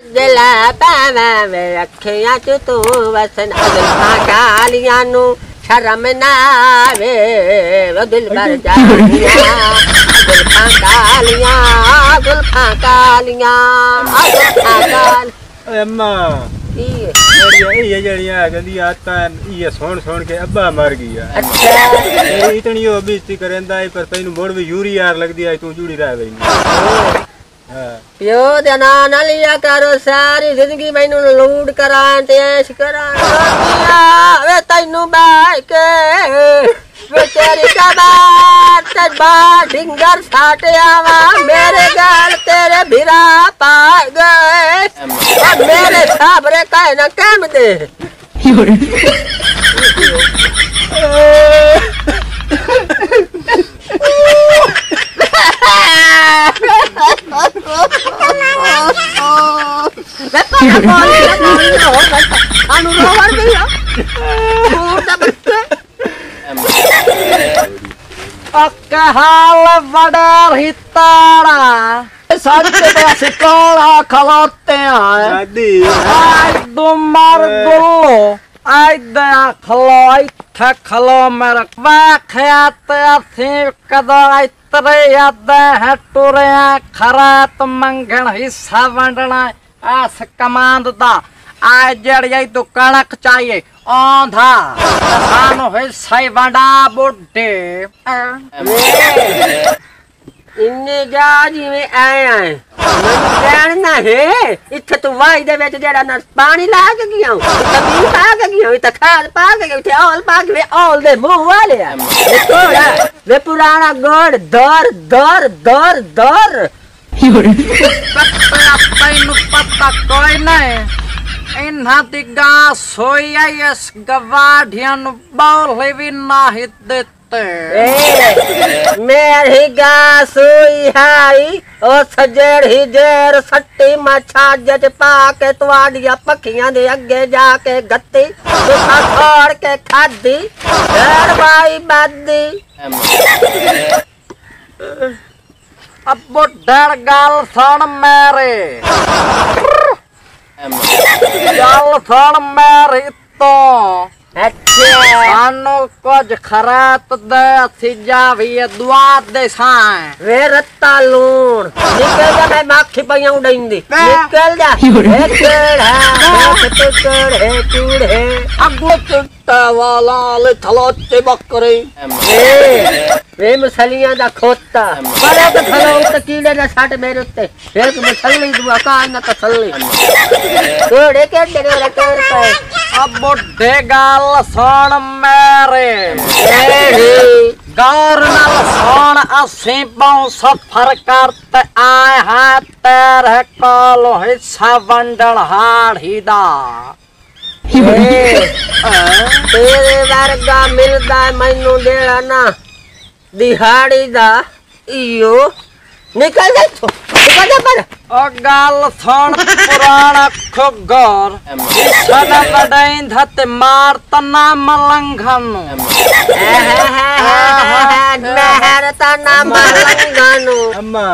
दिला पावा में अखियां च तू वसन अगला कालियां नु शर्म ना आवे वो दिल भर जानिया गुल्फां कालियां अम्मा ये जड़ियां गंदी आदतां ये सुन के अब्बा मर गया। अच्छा इतनी ओ बेइज्जती करेंदा है पर तैनू मोड़ भी यूरी यार लगदी है तू जुड़ी रह गई। प्यो दे ना लिया करो सारी जिंदगी मैनू लूट करां ते ऐश करां वे तैनू बाई के वे तेरी कबार ते बा डिंगर साटे आवा मेरे गाल तेरे भिरा पा गए और मेरे साबरे कहे ना काम दे हाल बड़ा हिताड़ा सच काला खलोते मर गुल्लो दया खलो खलो मेरा वाखयात कदो इतरे याद है टुरे खरात मंगण हिस्सा वंडना आस कमांड दा आज जड़िया तो कणक चाहिए औंधा सानो हिस्सा वंडा बुड्ढे इन्ने जा जिवें आया है जानना है इत्थे तू वाई दे विच जेड़ा ना पानी ला के गया तबीर पा के गया त खाद पा के गया औल पा के औल दे मुंह वाले थोड़ा वे पुराना गोड़ दर दर दर दर तैनू पता कोई नहीं इन्हा दिगा सोया यस गवाढ़ियन बौले भी नाही देते मेरी गा सुई हाई ओ सजेड़ी जेर सट्टी मछा जज पा के तुआडिया पखियां दे अगे जाके गत्ती तुसा छोड़ के खादी घर बाई बादी अब बुढ़ड़ गाल सुन मेरे गाल सुन मेरी तो सानू कुछ खरात दे सिजा भी दुआ दे साए वे रत्ता लूण निकल जा मैं माखी पईया उड़ाइंदी निकल जा है चूड़े अगो चुट्टा वाला ले थलोचे बकरे वे मछलियां दा खोता बड़े तो थलो उते कीड़े ना साट मेरे उत्ते एक मछली दुआ का ना तसल्ली थोड़े के तेरे रकर पे अब बुढ़े गाल सुन मेरे गौर नाल सुन असी पाँव सफर करते आए हैं तेरे कोल हिस्सा वंडन हाड़ी दा तेरे वर्गा मिलदा मैनू देड़ा ना दिहाड़ी दा इयो निकल जा निकल जा पर ओ गाल सुन पुराना खुगोर सदा बडाइन धत मार तना मलंघन नहर तना मलंघन अम्मा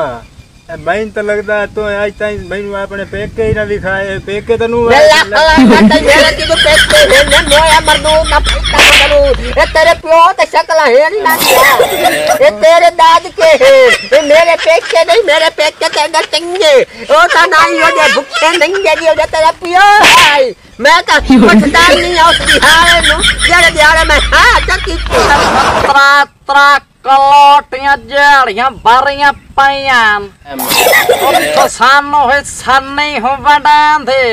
बहन तो लगदा तो आज ताई बहन अपने पेके ही ना दिखाए पेके तनु मेरे की तो पेके ने मोया मरदू ना फटा करू ए तेरे प्यो ते शकला है ना ए तेरे दाद के है ए मेरे पेके नहीं मेरे पेके ते गटिंगे ओ ता नहीं हो जे भुक्खे नहीं जे तेरा प्यो है मैं का पछतान नहीं आउती हां नु जेड़े दिहाड़े मैं हां चकी त्रा त्रा कलोटियां जड़ियां बारियां पायां तो सानू हिस्सा नहीं हो वंडांदे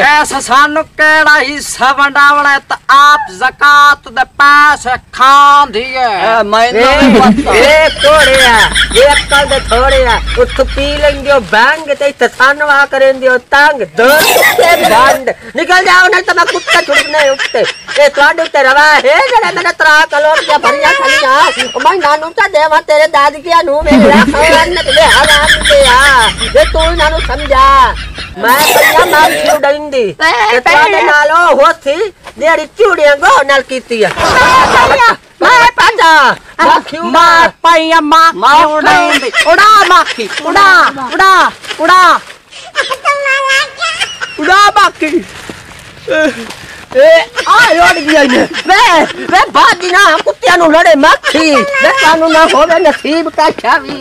ऐसा सानू केड़ा हिस्सा वंडावना तो आप ज़कात दे पैसे खां दिए मैं नहीं पता ए थोड़िया ये अक्कल दे थोड़िया उठ पी लेंगे बैंग ते तसान वा करेंगे तंग दर ते बंड निकल जाओ नहीं तो मैं कुत्ता छुड़ने उठते ए ਤੁਹਾਡੇ ਤੇ ਰਵਾ ਹੈ ਜਿਹੜਾ ਮੇਰਾ ਤਰਾ ਕਲੋੜ ਕੇ ਭਰੀਆਂ ਖਲੀਆਂ ਮੈਂ ਨਾਨੂ ਤਾਂ ਦੇਵਾ ਤੇਰੇ ਦਾਦਕਿਆਂ ਨੂੰ ਵੇ ये तू नानू समझा मैं पहला मार क्यों डंदी तेरे नालो होती देरी चूड़ियां गो नाल कीती है मैं पाजा मार पाया माखी उड़ाई उड़ा माखी उड़ा उड़ा उड़ा उड़ा माखी आ लड़ गया ये वे बाजी ना कुत्तियां नु लड़े माखी वे कानू ना होवे नसीब का छावी